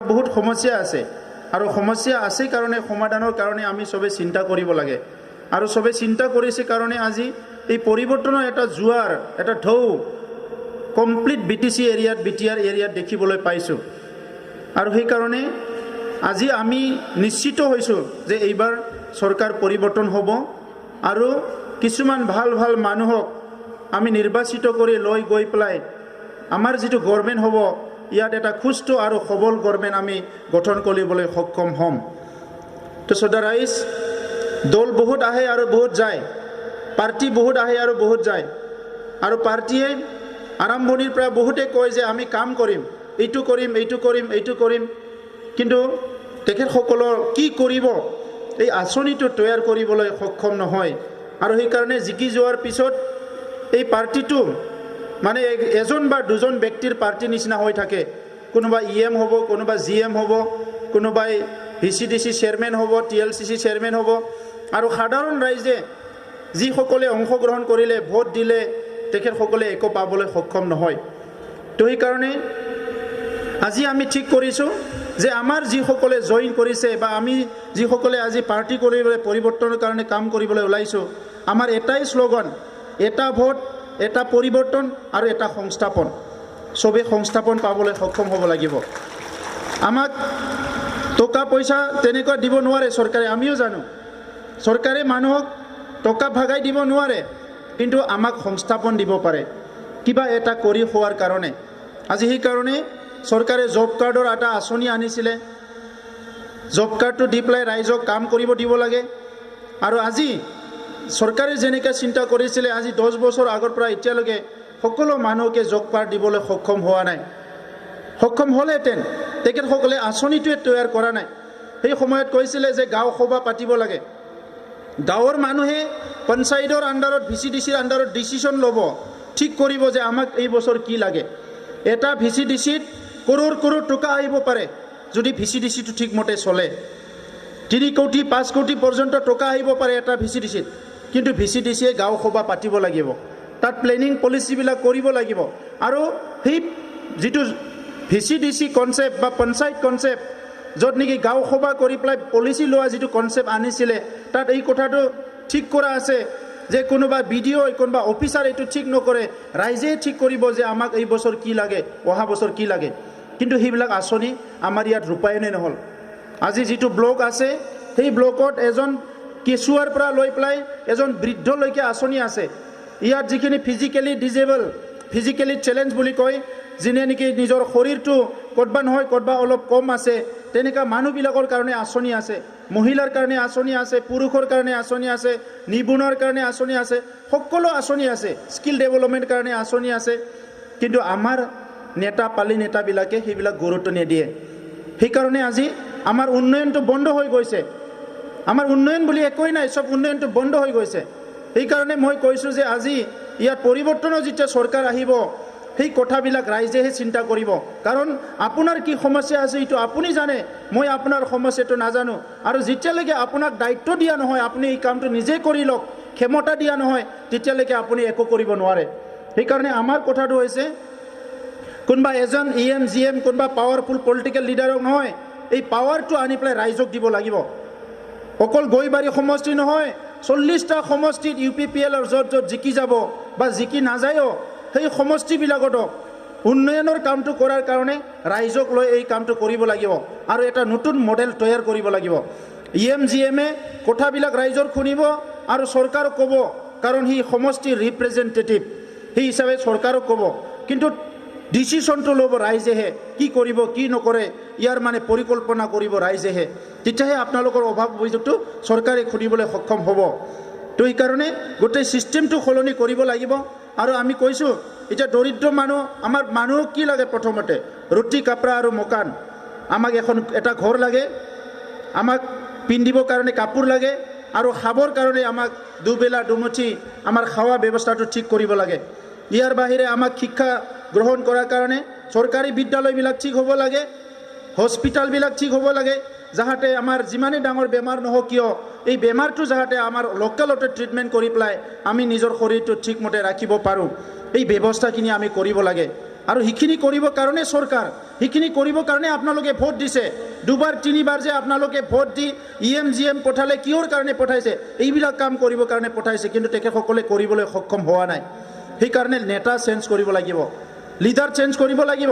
বহুত সমস্যা আছে আৰু সমস্যা আছে কাৰণে সমাধানৰ কাৰণে আমি সবে চিন্তা কৰিব লাগে আৰু সবে চিন্তা কৰিছে কাৰণে আজি এই পৰিৱৰ্তনৰ এটা জোৱাৰ এটা ঢৌ কমপ্লিট বিটিসি এৰিয়াত বিটিআৰ এৰিয়াত দেখিবলৈ পাইছো আৰু সেই কাৰণে আজি আমি নিশ্চিত হৈছো যে এইবাৰ সৰকাৰ পৰিৱৰ্তন হ'ব আৰু কিছুমান ভাল ভাল মানুহক আমি নিৰ্বাচিত কৰি লৈ গৈ পেলাই আমাৰ যেটো গভৰ্ণমেণ্ট হ'ব ইয়াত এটা সুস্থ আৰু সবল গভৰ্ণমেণ্ট আমি গঠন কৰিবলৈ সক্ষম হ'ম তো সদাৰাইজ দল বহুত আহে আৰু বহুত যায় পাৰ্টি বহুত আহে আৰু বহুত যায় আৰু পাৰ্টিয়ে আৰম্ভণিৰ পৰা বহুতে কয় যে আমি কাম কৰিম এইটো কৰিম এইটো কৰিম এইটো কৰিম কিন্তু তেখেতসকলৰ কি কৰিব এই আঁচনিটো তৈয়াৰ কৰিবলৈ সক্ষম নহয় আৰু সেই কাৰণে জিকি যোৱাৰ পিছত এই পাৰ্টিটো মানে এজন বা দুজন ব্যক্তিৰ পাৰ্টি নিচিনা হৈ থাকে কোনোবা ইএম হ'ব কোনোবা জিএম হ'ব কোনোবাই ভিচিডিসি চেয়াৰম্যান হ'ব টিএলসিসি চেয়াৰম্যান হ'ব আৰু সাধাৰণ ৰাইজে যিসকলে অংশগ্ৰহণ কৰিলে ভোট দিলে তেখেতসকলে একো পাবলৈ সক্ষম নহয় তো এই কাৰণে আজি আমি ঠিক কৰিছো যে আমাৰ যিসকলে জয়েন কৰিছে বা আমি যিসকলে আজি পাৰ্টি কৰিবলৈ পৰিৱৰ্তনৰ কাৰণে কাম কৰিবলৈ ওলাইছো আমাৰ এটাই শ্লোগান এটা ভোট এটা পৰিৱৰ্তন আৰু এটা সংস্থাপন সবে সংস্থাপন পাবলৈ সক্ষম হ'ব লাগিব আমাক টকা পইচা তেনেকৈ দিব নোৱাৰে চৰকাৰে আমিও জানো চৰকাৰে মানুহক টকা ভাগাই দিব নোৱাৰে কিন্তু আমাক সংস্থাপন দিব পাৰে কিবা এটা কৰি হোৱাৰ কাৰণে আজি সেই কাৰণে চৰকাৰে জব কাৰ্ডৰ এটা আঁচনি আনিছিলে জব কাৰ্ডটো দি পেলাই ৰাইজক কাম কৰিব দিব লাগে আৰু আজি চৰকাৰে যেনেকৈ চিন্তা কৰিছিলে আজি 10 বছৰ আগৰ পৰা এতিয়ালৈকে সকলো মানুহকে জব কাৰ্ড দিবলৈ সক্ষম হোৱা নাই সক্ষম হ'লেহেঁতেন তেখেতসকলে আঁচনিটোৱে তৈয়াৰ কৰা নাই সেই সময়ত কৈছিলে যে গাঁও সভা পাতিব লাগে গাঁৱৰ মানুহে পঞ্চায়তৰ আণ্ডাৰত ভিচিডিচিৰ আণ্ডাৰত ডিচিশ্যন ল'ব ঠিক কৰিব যে আমাক এই বছৰ কি লাগে এটা ভিচিডিচিত কৰোৰ কৰোৰ টকা আহিব পাৰে যদি ভিচিডিচিটো ঠিকমতে চলে 3 কোটি 5 কোটি পৰ্যন্ত টকা আহিব পাৰে এটা ভিচিডিচিত কিন্তু ভিচিডিচিয়ে গাঁও সভা পাতিব লাগিব তাত প্লেনিং পলিচিবিলাক কৰিব লাগিব আৰু সেই যেটো ভিচিডিচি কনসেপ্ট বা পঞ্চায়ত কনসেপ্ট য'ত নেকি গাঁও সভা কৰি পেলাই পলিচি লোৱা যেটো কনসেপ্ট আনিছিলে তাত এই কথাটো ঠিক কৰা আছে যে কোনোবা বিডিও কোনোবা অফিচাৰ এইটো ঠিক নকৰে ৰাইজে ঠিক কৰিব যে আমাক এই বছৰ কি লাগে অহা বছৰ কি লাগে কিন্তু সেইবিলাক আঁচনি আমাৰ ইয়াত ৰূপায়ণে নহল আজি যেটো ব্লক আছে সেই ব্লকত এজন কেঁচুৱাৰ পৰা লৈ পেলাই এজন বৃদ্ধলৈকে আঁচনি আছে ইয়াত যিখিনি ফিজিক্যালি ডিজেবল ফিজিক্যালি চ্যালেঞ্জ বুলি কয় যিনে নেকি নিজৰ শৰীৰটো কতবা নহয় কতবা অলপ কম আছে তেনেকা মানুহবিলাকৰ কাৰণে আঁচনি আছে মহিলাৰ কাৰণে আঁচনি আছে পুৰুষৰ কাৰণে আঁচনি আছে নিবনুৱাৰ কাৰণে আঁচনি আছে সকলো আঁচনি আছে স্কিল ডেভেলপমেন্ট কাৰণে আঁচনি আছে কিন্তু আমাৰ নেতা পালি নেতাবিলাকে সেইবিলাক গুৰুত্ব নিদিয়ে সেই কাৰণে আজি আমাৰ উন্নয়নটো বন্ধ হৈ গৈছে আমাৰ উন্নয়ন বুলি একোই নাই সব উন্নয়নটো বন্ধ হৈ গৈছে এই কাৰণে মই কৈছো যে আজি ইয়াত পৰিৱৰ্তনৰ যেতিয়া চৰকাৰ আহিব সেই কথাবিলাক ৰাইজেহে চিন্তা কৰিব কাৰণ আপোনাৰ কি সমস্যা আছে এইটো আপুনি জানে মই আপোনাৰ সমস্যাটো নাজানো আৰু যেতিয়ালৈকে আপোনাক দায়িত্ব দিয়া নহয় আপুনি এই কামটো নিজে কৰি লওক ক্ষমতা দিয়া নহয় তেতিয়ালৈকে আপুনি একো কৰিব নোৱাৰে সেই কাৰণে আমাৰ কথাটো হৈছে কোনবা এজন ইএম জিএম কোনবা পাৱাৰফুল পলিটিক্যাল লিডাৰক নহয় এই পাৱাৰটো আনি পেলাই ৰাইজক দিব লাগিব অকল গৈবাৰী সমষ্টি নহয় 40টা সমষ্টিত ইউপিপিএলৰ য'ত য'ত জিকি যাব বা জিকি নাযায়ও সেই সমষ্টিবিলাকত উন্নয়নৰ কামটো কৰাৰ কাৰণে ৰাইজক লৈ এই কামটো কৰিব লাগিব আৰু এটা নতুন মডেল তৈয়াৰ কৰিব লাগিব ইএম জিএমে কথাবিলাক ৰাইজৰ শুনিব আৰু চৰকাৰক ক'ব কাৰণ হি সমষ্টিৰ ৰিপ্ৰেজেন্টেটিভ সেই হিচাপে চৰকাৰক ক'ব কিন্তু ডিসিশনটো ল'ব ৰাইজেহে কি কৰিব কি নকৰে ইয়াৰ মানে পৰিকল্পনা কৰিব ৰাইজেহে তেতিয়াহে আপোনালোকৰ অভাৱ অভিযোগটো চৰকাৰে খুলিবলৈ সক্ষম হ'ব তো এই কাৰণে গোটেই সিস্টেমটো সলনি কৰিব লাগিব আৰু আমি কৈছো এটা দৰিদ্ৰ মানুহ আমাৰ মানুহক কি লাগে প্ৰথমতে ৰুটি কাপড়া আৰু মকান আমাক এখন এটা ঘৰ লাগে আমাক পিন্ধিবৰ কাৰণে কাপোৰ লাগে আৰু খাবৰ কাৰণে আমাক দুবেলা দুমুঠি আমাৰ খাওয়া ব্যৱস্থাটো ঠিক কৰিব লাগে ইয়াৰ বাহিৰে আমাক শিক্ষা গ্ৰহণ কৰাৰ কাৰণে চৰকাৰী বিদ্যালয়বিলাক ঠিক হ'ব লাগে হস্পিটালবিলাক ঠিক হ'ব লাগে যাহাতে আমাৰ যিমানে ডাঙৰ বেমাৰ নহওক কিয় এই বেমাৰটো যাহাতে আমাৰ লোকেলতে ট্ৰিটমেন্ট কৰি পেলাই আমি নিজৰ শৰীৰটো ঠিকমতে ৰাখিব পাৰো এই ব্যৱস্থাখিনি আমি কৰিব লাগে আৰু সেইখিনি কৰিবৰ কাৰণে চৰকাৰ, সেইখিনি কৰিবৰ কাৰণে আপোনালোকে ভোট দিছে। দুবাৰ তিনিবাৰ যে আপোনালোকে ভোট দি EM পঠালে কিহৰ কাৰণে পঠাইছে? এইবিলাক কাম কৰিবৰ কাৰণে পঠাইছে, কিন্তু তেখেতসকলে কৰিবলৈ সক্ষম হোৱা নাই। সেইকাৰণে নেতা চেঞ্জ কৰিব লাগিব, লিডাৰ চেঞ্জ কৰিব লাগিব।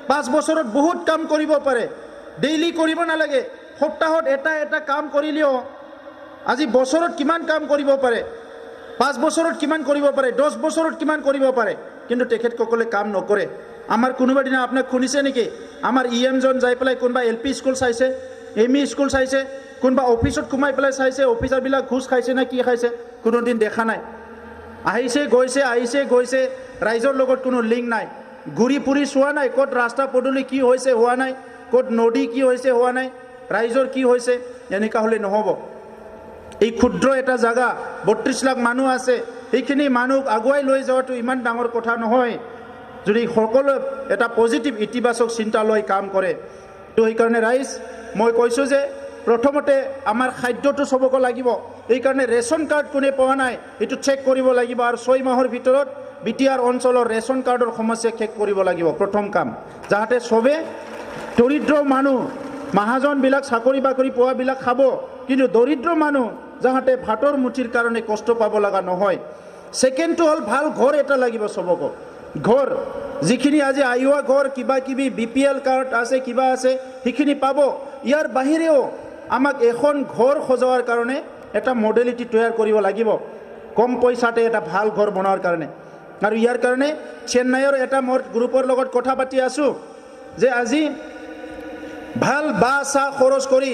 5 বছৰত বহুত কাম কৰিব পাৰে, ডেইলি কৰিব নালাগে। সপ্তাহত এটা কাম কৰিলেও আজি বছৰত কিমান কাম কৰিব পাৰে, 5 বছৰত কিমান কৰিব পাৰে, 10 বছৰত কিমান কৰিব পাৰে, কিন্তু তেখেতসকলে কাম নকৰে। আমাৰ কোনোবা দিনা আপোনাক শুনিছে নেকি আমাৰ EM-জন যাই পেলাই কোনোবা LP স্কুল চাইছে, ME স্কুল চাইছে, কোনোবা অফিচত সোমাই পেলাই চাইছে অফিচাৰবিলাক ঘুষ খাইছে নে কি খাইছে? কোনোদিন দেখা নাই। আহিছে গৈছে, ৰাইজৰ লগত কোনো লিংক নাই। ঘূৰি ফুৰি চোৱা নাই ক'ত ৰাস্তা পদূলি কি হৈছে হোৱা নাই, ক'ত নদী কি হৈছে হোৱা নাই, ৰাইজৰ কি হৈছে। এনেকুৱা হ'লে নহ'ব। এই ক্ষুদ্ৰ এটা জাগা 32 লাখ মানুহ আছে, সেইখিনি মানুহ আগুৱাই লৈ যোৱাটো ইমান ডাঙৰ কথা নহয়, যদি সকলো এটা পজিটিভ ইতিবাচক চিন্তা লৈ কাম কৰে। তো সেইকাৰণে ৰাইজ মই কৈছোঁ যে প্ৰথমতে আমাৰ খাদ্যটো চবকে লাগিব। এইকাৰণে ৰেচন কাৰ্ড কোনে পোৱা নাই এইটো চেক কৰিব লাগিব, আৰু 6 মাহৰ ভিতৰত BTR অঞ্চলৰ ৰেচন কাৰ্ডৰ সমস্যা শেষ কৰিব লাগিব প্ৰথম কাম, যাতে চবে দৰিদ্ৰ মানুহ মহাজনবিলাক চাকৰি বাকৰি পোৱাবিলাক খাব, কিন্তু দৰিদ্ৰ মানুহ যাতে ভাতৰ মুঠিৰ কাৰণে কষ্ট পাব লগা নহয়। ছেকেণ্ডটো হ'ল ভাল ঘৰ এটা লাগিব চবকে। ঘৰ যিখিনি আজি আইৱা ঘৰ কিবা কিবি BPL কাৰ্ড আছে কিবা আছে সেইখিনি পাব। ইয়াৰ বাহিৰেও আমাক এখন ঘৰ সজোৱাৰ কাৰণে এটা মডেলিটি তৈয়াৰ কৰিব লাগিব, কম পইচাতে এটা ভাল ঘৰ বনোৱাৰ কাৰণে। আৰু ইয়াৰ কাৰণে চেন্নাইৰ এটা মোৰ গ্ৰুপৰ লগত কথা পাতি আছোঁ যে আজি ভাল চাহ খৰচ কৰি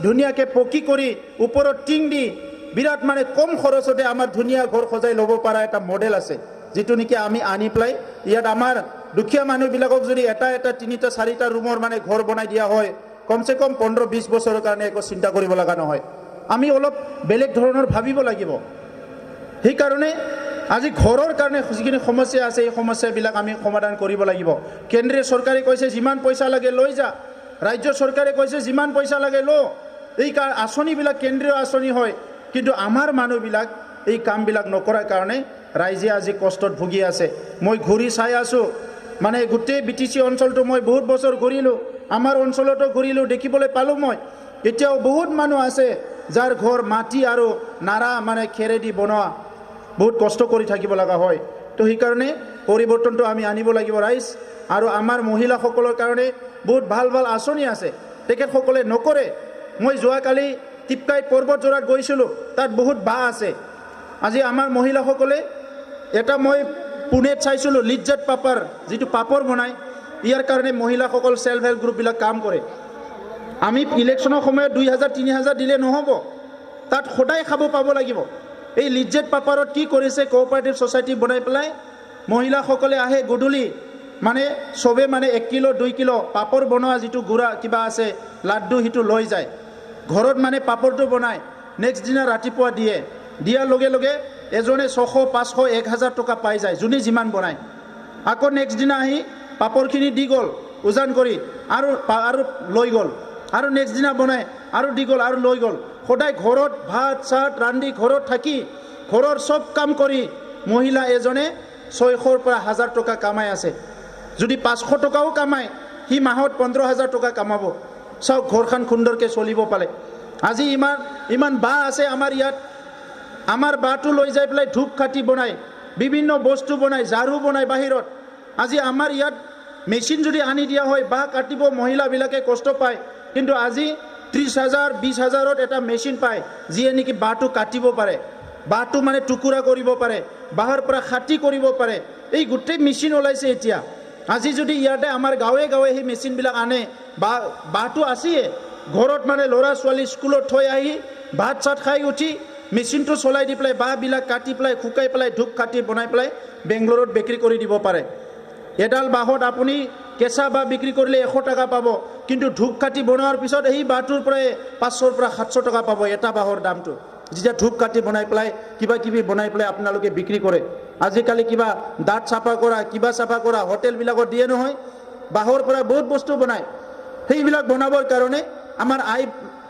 ধুনীয়াকৈ পকী কৰি ওপৰত টিং দি বিৰাট মানে কম খৰচতে আমাৰ ধুনীয়া ঘৰ সজাই ল'ব পৰা এটা মডেল আছে, যিটো নেকি আমি আনি পেলাই ইয়াত আমাৰ দুখীয়া মানুহবিলাকক যদি এটা 3টা 4টা ৰুমৰ মানে ঘৰ বনাই দিয়া হয়, কমচে কম 15-20 বছৰৰ কাৰণে একো চিন্তা কৰিব লগা নহয়। আমি অলপ বেলেগ ধৰণৰ ভাবিব লাগিব। সেইকাৰণে আজি ঘৰৰ কাৰণে যিখিনি সমস্যা আছে এই সমস্যাবিলাক আমি সমাধান কৰিব লাগিব। কেন্দ্ৰীয় চৰকাৰে কৈছে যিমান পইচা লাগে লৈ যা, ৰাজ্য চৰকাৰে কৈছে যিমান পইচা লাগে ল। এই আঁচনিবিলাক কেন্দ্ৰীয় আঁচনি হয়, কিন্তু আমাৰ মানুহবিলাক এই কামবিলাক নকৰাৰ কাৰণে ৰাইজে আজি কষ্টত ভুগি আছে। মই ঘূৰি চাই আছোঁ, মানে গোটেই BTC অঞ্চলটো মই বহুত বছৰ ঘূৰিলোঁ, আমাৰ অঞ্চলতো ঘূৰিলোঁ, দেখিবলৈ পালোঁ মই এতিয়াও বহুত মানুহ আছে যাৰ ঘৰ মাটি আৰু নাৰা মানে খেৰেদি বনোৱা, বহুত কষ্ট কৰি থাকিব লগা হয়। তো সেইকাৰণে পৰিৱৰ্তনটো আমি আনিব লাগিব ৰাইজ। আৰু আমাৰ মহিলাসকলৰ কাৰণে বহুত ভাল আঁচনি আছে, তেখেতসকলে নকৰে। মই যোৱাকালি টিপকাই পৰ্বতজোৰাত গৈছিলোঁ, তাত বহুত বাঁহ আছে। আজি আমাৰ মহিলাসকলে এটা মই পুনেত চাইছিলোঁ লিজ্জত পাপৰ, যিটো পাপৰ বনায়, ইয়াৰ কাৰণে মহিলাসকল সেল্ফ হেল্প গ্ৰুপবিলাক কাম কৰে। আমি ইলেকশ্যনৰ সময়ত 2000-3000 দিলে নহ'ব, তাত সদায় খাব পাব লাগিব। এই লিজ্জত পাপৰত কি কৰিছে, কোঅপাৰেটিভ ছ'চাইটি বনাই পেলাই মহিলাসকলে আহে গধূলি, মানে চবে মানে 1 কিলো 2 কিলো পাপৰ বনোৱা যিটো গুড়া কিবা আছে লাড্ডু, সেইটো লৈ যায় ঘৰত, মানে পাপৰটো বনায়, নেক্সট দিনা ৰাতিপুৱা দিয়াৰ লগে লগে এজনে 600, 500, 1000 টকা পাই যায়, যোনে যিমান বনায়। আকৌ নেক্সট দিনা আহি পাপৰখিনি দি গ'ল ওজন কৰি, আৰু লৈ গ'ল, আৰু নেক্সট দিনা বনায় আৰু দি গ'ল আৰু লৈ গ'ল। সদায় ঘৰত ভাত চাত ৰান্ধি ঘৰত থাকি ঘৰৰ চব কাম কৰি মহিলা এজনে 600ৰ পৰা 1000 টকা কামাই আছে। যদি 500 টকাও কামায়, সি মাহত 15,000 টকা কামাব। চাওক ঘৰখন সুন্দৰকৈ চলিব পালে। আজি ইমান বাঁহ আছে আমাৰ ইয়াত, আমাৰ বাঁহটো লৈ যাই পেলাই ধূপকাঠি বনায়, বিভিন্ন বস্তু বনায়, ঝাৰু বনায় বাহিৰত। আজি আমাৰ ইয়াত মেচিন যদি আনি দিয়া হয়, বাঁহ কাটিব মহিলাবিলাকে কষ্ট পায়, কিন্তু আজি 30,000, 20,000ত এটা মেচিন পায়, যিয়ে নেকি বাঁহটো কাটিব পাৰে, বাঁহটো মানে টুকুৰা কৰিব পাৰে, বাঁহৰ পৰা খাটি কৰিব পাৰে। এই গোটেই মেচিন ওলাইছে এতিয়া। আজি যদি ইয়াতে আমাৰ গাঁৱে গাঁৱে সেই মেচিনবিলাক আনে, বাঁহটো আছেই ঘৰত, মানে ল'ৰা ছোৱালী স্কুলত থৈ আহি ভাত চাত খাই উঠি মেচিনটো চলাই দি পেলাই বাঁহবিলাক কাটি পেলাই শুকাই পেলাই ধূপ কাটি বনাই পেলাই বেংগলোৰত বিক্ৰী কৰি দিব পাৰে। এডাল বাঁহত আপুনি কেঁচা বাঁহ বিক্ৰী কৰিলে 100 টকা পাব, কিন্তু ধূপ কাটি বনোৱাৰ পিছত সেই বাঁহটোৰ পৰাই 500ৰ পৰা 700 টকা পাব এটা বাঁহৰ দামটো, যেতিয়া ধূপ কাটি বনাই পেলাই কিবা কিবি বনাই পেলাই আপোনালোকে বিক্ৰী কৰে। আজিকালি কিবা দাঁত চাফা কৰা, কিবা চাফা কৰা হোটেলবিলাকত দিয়ে নহয়, বাঁহৰ পৰা বহুত বস্তু বনায়। সেইবিলাক বনাবৰ কাৰণে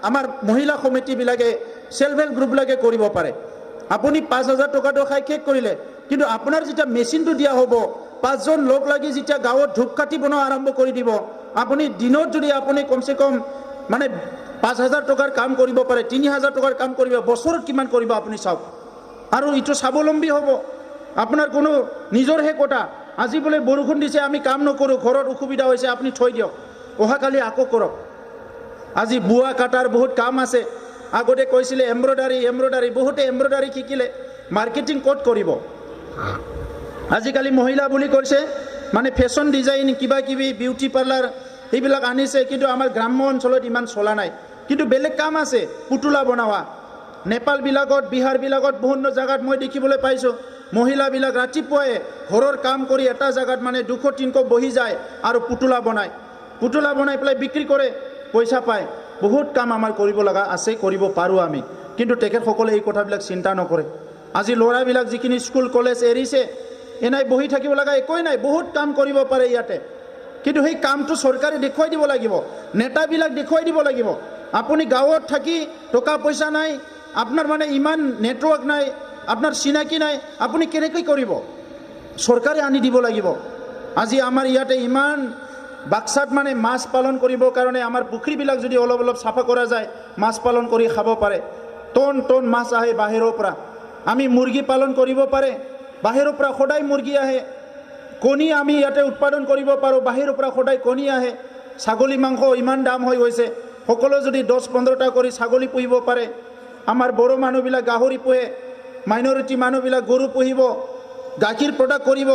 আমাৰ মহিলা সমিতিবিলাকে সেল্ফ হেল্প গ্ৰুপবিলাকে কৰিব পাৰে। আপুনি 5,000 টকাটো খাই শেষ কৰিলে, কিন্তু আপোনাৰ যেতিয়া মেচিনটো দিয়া হ'ব 5জন লগ লাগি যেতিয়া গাঁৱত ধূপকাঠি বনোৱা আৰম্ভ কৰি দিব, আপুনি দিনত যদি আপুনি কমচে কম মানে 5,000 টকাৰ কাম কৰিব পাৰে, 3,000 টকাৰ কাম কৰিব, বছৰত কিমান কৰিব আপুনি চাওক। আৰু এইটো স্বাৱলম্বী হ'ব, আপোনাৰ কোনো নিজৰহে কথা। আজি বোলে বৰষুণ দিছে আমি কাম নকৰোঁ, ঘৰত অসুবিধা হৈছে, আপুনি থৈ দিয়ক, অহাকালি আকৌ কৰক। আজি বোৱা কাটাৰ বহুত কাম আছে। আগতে কৈছিলে এমব্ৰইডাৰী, বহুতে এমব্ৰইডাৰী শিকিলে, মাৰ্কেটিং ক'ত কৰিব? আজিকালি মহিলা বুলি কৈছে মানে ফেশ্বন ডিজাইন কিবা কিবি বিউটি পাৰ্লাৰ সেইবিলাক আনিছে, কিন্তু আমাৰ গ্ৰাম্য অঞ্চলত ইমান চলা নাই। কিন্তু বেলেগ কাম আছে, পুতলা বনোৱা। নেপালবিলাকত, বিহাৰবিলাকত বিভিন্ন জেগাত মই দেখিবলৈ পাইছোঁ, মহিলাবিলাক ৰাতিপুৱাই ঘৰৰ কাম কৰি এটা জেগাত মানে 200-300 বহি যায় আৰু পুতলা বনাই পেলাই বিক্ৰী কৰে, পইচা পায়। বহুত কাম আমাৰ কৰিব লগা আছে, কৰিব পাৰোঁ আমি, কিন্তু তেখেতসকলে এই কথাবিলাক চিন্তা নকৰে। আজি ল'ৰাবিলাক যিখিনি স্কুল কলেজ এৰিছে, এনাই বহি থাকিব লগা একোৱেই নাই, বহুত কাম কৰিব পাৰে ইয়াতে। কিন্তু সেই কামটো চৰকাৰে দেখুৱাই দিব লাগিব, নেতাবিলাক দেখুৱাই দিব লাগিব। আপুনি গাঁৱত থাকি টকা পইচা নাই, আপোনাৰ মানে ইমান নেটৱৰ্ক নাই, আপোনাৰ চিনাকি নাই, আপুনি কেনেকৈ কৰিব? চৰকাৰে আনি দিব লাগিব। আজি আমাৰ ইয়াতে ইমান বাক্সাত মানে মাছ পালন কৰিবৰ কাৰণে আমাৰ পুখুৰীবিলাক যদি অলপ চাফা কৰা যায়, মাছ পালন কৰি খাব পাৰে। টন মাছ আহে বাহিৰৰ পৰা। আমি মুৰ্গী পালন কৰিব পাৰে, বাহিৰৰ পৰা সদায় মুৰ্গী আহে। কণী আমি ইয়াতে উৎপাদন কৰিব পাৰোঁ, বাহিৰৰ পৰা সদায় কণী আহে। ছাগলী মাংস ইমান দাম হৈ গৈছে, সকলো যদি 10-15টা কৰি ছাগলী পুহিব পাৰে। আমাৰ বড়ো মানুহবিলাক গাহৰি পোহে, মাইনৰিটি মানুহবিলাক গৰু পুহিব, গাখীৰ প্ৰডাক্ট কৰিব,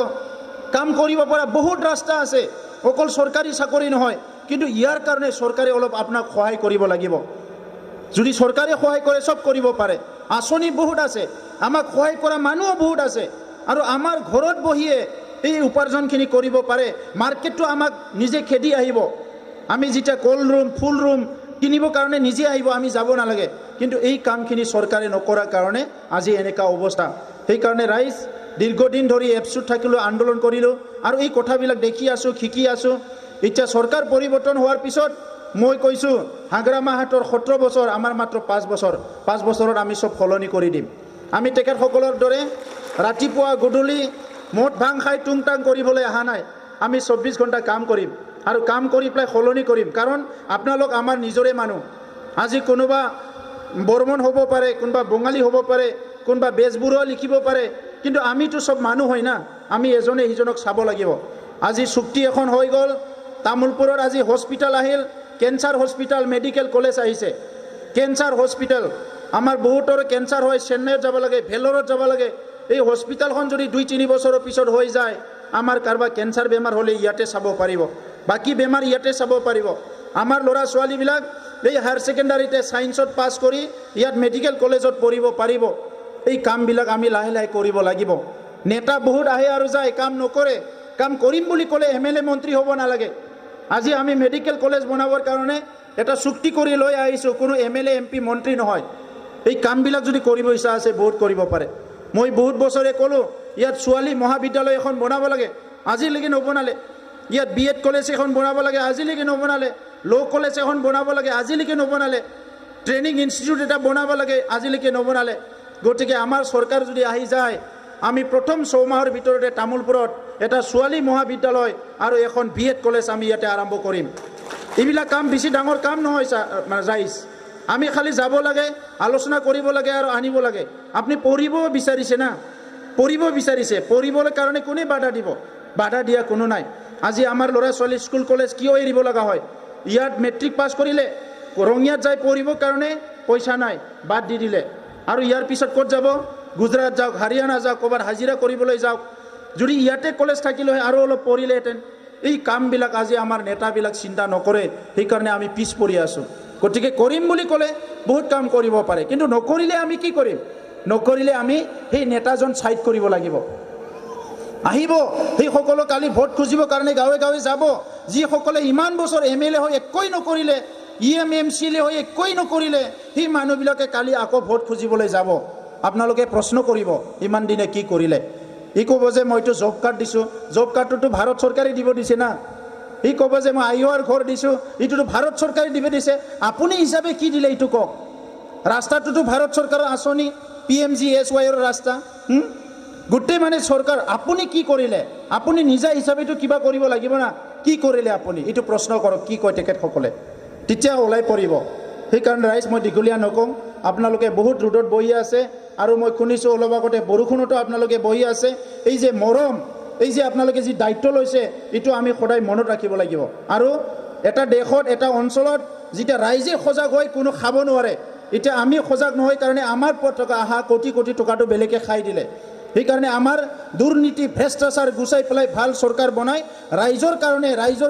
কাম কৰিব পৰা বহুত ৰাস্তা আছে, অকল চৰকাৰী চাকৰি নহয়। কিন্তু ইয়াৰ কাৰণে চৰকাৰে অলপ আপোনাক সহায় কৰিব লাগিব। যদি চৰকাৰে সহায় কৰে চব কৰিব পাৰে। আঁচনি বহুত আছে, আমাক সহায় কৰা মানুহো বহুত আছে, আৰু আমাৰ ঘৰত বহিয়ে এই উপাৰ্জনখিনি কৰিব পাৰে। মাৰ্কেটটো আমাক নিজে খেদি আহিব। আমি যেতিয়া কল্ড ৰুম, ফুল ৰুম কিনিবৰ কাৰণে নিজে আহিব, আমি যাব নালাগে। কিন্তু এই কামখিনি চৰকাৰে নকৰাৰ কাৰণে আজি এনেকুৱা অৱস্থা। সেইকাৰণে ৰাইজ দীৰ্ঘদিন ধৰি এপছুত থাকিলোঁ, আন্দোলন কৰিলোঁ, আৰু এই কথাবিলাক দেখি আছোঁ, শিকি আছোঁ। এতিয়া চৰকাৰ পৰিৱৰ্তন হোৱাৰ পিছত মই কৈছোঁ, হাগ্ৰা মাহাতৰ 17 বছৰ, আমাৰ মাত্ৰ 5 বছৰ। 5 বছৰত আমি চব সলনি কৰি দিম। আমি তেখেতসকলৰ দৰে ৰাতিপুৱা গধূলি মদ ভাং খাই টুংটাং কৰিবলৈ অহা নাই। আমি 24 ঘণ্টা কাম কৰিম, আৰু কাম কৰি পেলাই সলনি কৰিম। কাৰণ আপোনালোক আমাৰ নিজৰে মানুহ। আজি কোনোবা বৰ্মন হ'ব পাৰে, কোনোবা বঙালী হ'ব পাৰে, কোনোবা বেজবৰুৱা লিখিব পাৰে, কিন্তু আমিতো চব মানুহ হয় না। আমি এজনে সিজনক চাব লাগিব। আজি চুক্তি এখন হৈ গ'ল, তামোলপুৰত আজি হস্পিটেল আহিল, কেঞ্চাৰ হস্পিটেল, মেডিকেল কলেজ আহিছে। কেঞ্চাৰ হস্পিটেল, আমাৰ বহুতৰ কেঞ্চাৰ হয়, চেন্নাইত যাব লাগে, ভেলোৰত যাব লাগে। এই হস্পিটেলখন যদি 2-3 বছৰৰ পিছত হৈ যায়, আমাৰ কাৰোবাৰ কেঞ্চাৰ বেমাৰ হ'লে ইয়াতে চাব পাৰিব, বাকী বেমাৰ ইয়াতে চাব পাৰিব। আমাৰ ল'ৰা ছোৱালীবিলাক এই হায়াৰ ছেকেণ্ডাৰীতে ছায়েন্সত পাছ কৰি ইয়াত মেডিকেল কলেজত পঢ়িব পাৰিব। এই কামবিলাক আমি লাহে লাহে কৰিব লাগিব। নেতা বহুত আহে আৰু যায়, কাম নকৰে। কাম কৰিম বুলি ক'লে MLA মন্ত্ৰী হ'ব নালাগে। আজি আমি মেডিকেল কলেজ বনাবৰ কাৰণে এটা চুক্তি কৰি লৈ আহিছোঁ, কোনো MLA MP মন্ত্ৰী নহয়। এই কামবিলাক যদি কৰিব ইচ্ছা আছে, বহুত কৰিব পাৰে। মই বহুত বছৰে ক'লোঁ, ইয়াত ছোৱালী মহাবিদ্যালয় এখন বনাব লাগে, আজিলৈকে নবনালে। ইয়াত BEd কলেজ এখন বনাব লাগে, আজিলৈকে নবনালে। ল' কলেজ এখন বনাব লাগে, আজিলৈকে নবনালে। ট্ৰেইনিং ইনষ্টিটিউট এটা বনাব লাগে, আজিলৈকে নবনালে। গতিকে আমাৰ চৰকাৰ যদি আহি যায়, আমি প্ৰথম 6 মাহৰ ভিতৰতে তামোলপুৰত এটা ছোৱালী মহাবিদ্যালয় আৰু এখন BEd কলেজ আমি ইয়াতে আৰম্ভ কৰিম। এইবিলাক কাম বেছি ডাঙৰ কাম নহয় ৰাইজ। আমি খালি যাব লাগে, আলোচনা কৰিব লাগে আৰু আনিব লাগে। আপুনি পঢ়িব বিচাৰিছে না, পঢ়িব বিচাৰিছে, পঢ়িবৰ কাৰণে কোনে বাধা দিব? বাধা দিয়া কোনো নাই। আজি আমাৰ ল'ৰা ছোৱালী স্কুল কলেজ কিয় এৰিব লগা হয়? ইয়াত মেট্ৰিক পাছ কৰিলে ৰঙিয়াত যাই পঢ়িবৰ কাৰণে পইচা নাই, বাদ দি দিলে। আৰু ইয়াৰ পিছত ক'ত যাব? গুজৰাট যাওক, হাৰিয়ানা যাওক, ক'ৰবাত হাজিৰা কৰিবলৈ যাওক। যদি ইয়াতে কলেজ থাকিলে হয় আৰু অলপ পঢ়িলেহেঁতেন। এই কামবিলাক আজি আমাৰ নেতাবিলাক চিন্তা নকৰে, সেইকাৰণে আমি পিছ পৰি আছোঁ। গতিকে কৰিম বুলি ক'লে বহুত কাম কৰিব পাৰে, কিন্তু নকৰিলে আমি কি কৰিম? নকৰিলে আমি সেই নেতাজন ছাইড কৰিব লাগিব। আহিব সেইসকলে কালি ভোট খুজিবৰ কাৰণে গাঁৱে গাঁৱে যাব, যিসকলে ইমান বছৰ MLA হৈ একোৱেই নকৰিলে, EM MCLA হৈ একোৱেই নকৰিলে, সেই মানুহবিলাকে কালি আকৌ ভোট খুজিবলৈ যাব। আপোনালোকে প্ৰশ্ন কৰিব, ইমান দিনে কি কৰিলে? ই ক'ব যে মইতো জব কাৰ্ড দিছোঁ, জব কাৰ্ডটোতো ভাৰত চৰকাৰে দিব দিছে না। ই ক'ব যে মই IOR ঘৰ দিছোঁ, এইটোতো ভাৰত চৰকাৰে দিব দিছে। আপুনি হিচাপে কি দিলে এইটো কওক? ৰাস্তাটোতো ভাৰত চৰকাৰৰ আঁচনি, PMGSYৰ ৰাস্তা, গোটেই মানে চৰকাৰ। আপুনি কি কৰিলে? আপুনি নিজা হিচাপেতো কিবা কৰিব লাগিব না, কি কৰিলে আপুনি এইটো প্ৰশ্ন কৰক, কি কয় তেখেতসকলে, তেতিয়া ওলাই পৰিব। সেইকাৰণে ৰাইজ মই দীঘলীয়া নকওঁ, আপোনালোকে বহুত ৰ'দত বহি আছে আৰু মই শুনিছোঁ অলপ আগতে বৰষুণতো আপোনালোকে বহি আছে। এই যে মৰম, এই যে আপোনালোকে যি দায়িত্ব লৈছে, এইটো আমি সদায় মনত ৰাখিব লাগিব। আৰু এটা দেশত এটা অঞ্চলত যেতিয়া ৰাইজে সজাগ হৈ কোনো খাব নোৱাৰে, এতিয়া আমি সজাগ নহয় কাৰণে আমাৰ পৰা টকা অহা কোটি কোটি টকাটো বেলেগে খাই দিলে। সেইকাৰণে আমাৰ দুৰ্নীতি ভ্ৰষ্টাচাৰ গুচাই পেলাই ভাল চৰকাৰ বনাই ৰাইজৰ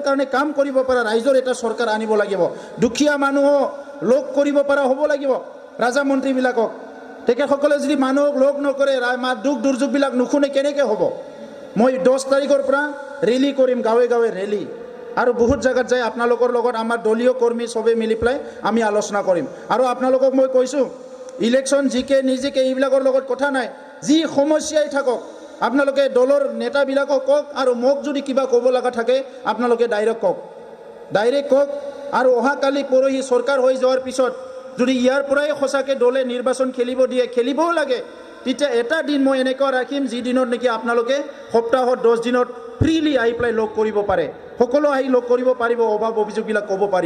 কাৰণে কাম কৰিব পৰা ৰাইজৰ এটা চৰকাৰ আনিব লাগিব। দুখীয়া মানুহক লগ কৰিব পৰা হ'ব লাগিব ৰাজা মন্ত্ৰীবিলাকক। তেখেতসকলে যদি মানুহক লগ নকৰে, দুখ দুৰ্যোগবিলাক নুশুনে, কেনেকৈ হ'ব? মই 10 তাৰিখৰ পৰা ৰেলী কৰিম, গাঁৱে গাঁৱে ৰেলী, আৰু বহুত জায়গাত যাই আপোনালোকৰ লগত আমাৰ দলীয় কৰ্মী সবে মিলি পেলাই আমি আলোচনা কৰিম। আৰু আপোনালোকক মই কৈছোঁ, ইলেকশ্যন জিকে নিজিকে এইবিলাকৰ লগত কথা নাই, যি সমস্যাই থাকক আপোনালোকে দলৰ নেতাবিলাকক কওক, আৰু মোক যদি কিবা ক'ব লগা থাকে আপোনালোকে ডাইৰেক্ট কওক। আৰু অহাকালি পৰহি চৰকাৰ হৈ যোৱাৰ পিছত যদি ইয়াৰ পৰাই সঁচাকৈ দলে নিৰ্বাচন খেলিব দিয়ে, খেলিবও লাগে, তেতিয়া এটা দিন মই এনেকুৱা ৰাখিম যি দিনত নেকি আপোনালোকে সপ্তাহত 10 দিনত ফ্ৰীলি আহি পেলাই লগ কৰিব পাৰে, সকলো আহি লগ কৰিব পাৰিব, অভাৱ অভিযোগবিলাক ক'ব পাৰিব।